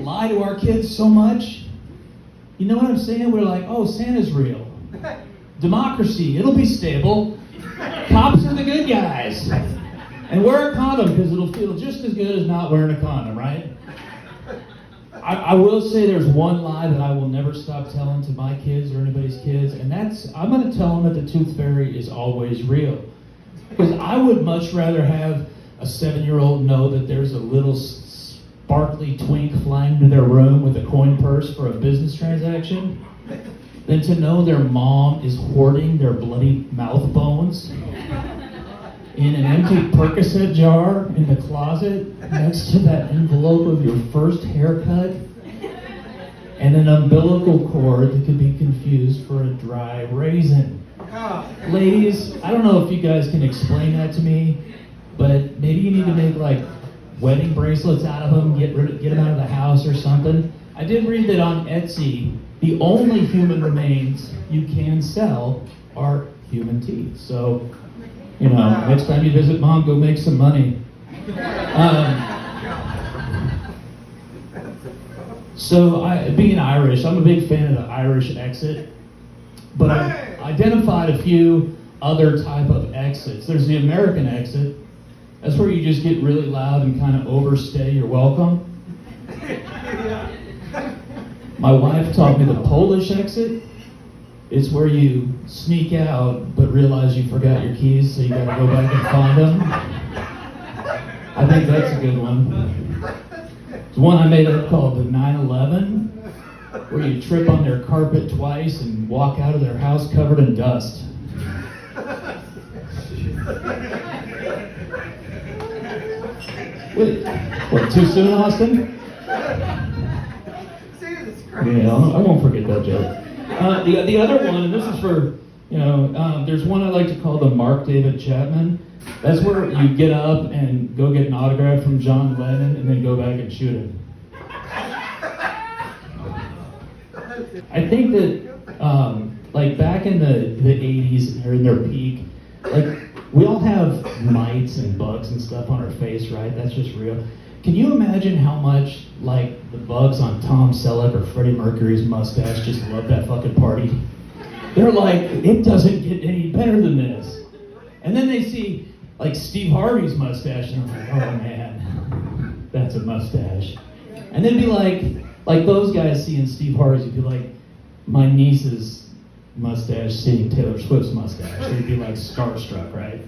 lie to our kids so much. You know what I'm saying? We're like, oh, Santa's real. Democracy, it'll be stable. Cops are the good guys. And wear a condom because it'll feel just as good as not wearing a condom, right? I will say there's one lie that I will never stop telling to my kids or anybody's kids, and that's, I'm going to tell them that the tooth fairy is always real. Because I would much rather have a 7-year-old know that there's a little sparkly twink flying to their room with a coin purse for a business transaction than to know their mom is hoarding their bloody mouth bones in an empty Percocet jar in the closet next to that envelope of your first haircut, and an umbilical cord that could be confused for a dry raisin. Ladies, I don't know if you guys can explain that to me, but maybe you need to make like wedding bracelets out of them, get them out of the house or something. I did read that on Etsy, the only human remains you can sell are human teeth. So, you know, next time you visit mom, go make some money. Being Irish, I'm a big fan of the Irish exit, but I've identified a few other type of exits. There's the American exit. That's where you just get really loud and kind of overstay your welcome. My wife taught me the Polish exit. It's where you sneak out but realize you forgot your keys, so you gotta go back and find them. I think that's a good one. There's one I made up called the 9/11, where you trip on their carpet twice and walk out of their house covered in dust. Wait, what, too soon, Austin? Yeah, I won't forget that joke. The other one, and this is for, there's one I like to call the Mark David Chapman. That's where you get up and go get an autograph from John Lennon and then go back and shoot him. I think that, like back in the 80s, or in their peak, like we all have mites and bugs and stuff on our face, right? That's just real. Can you imagine how much, like, the bugs on Tom Selleck or Freddie Mercury's mustache just love that fucking party? They're like, it doesn't get any better than this. And then they see, like, Steve Harvey's mustache, and they're like, oh man, that's a mustache. And then be like those guys seeing Steve Harvey's, you'd be like, my niece's mustache seeing Taylor Swift's mustache. They'd be like starstruck, right?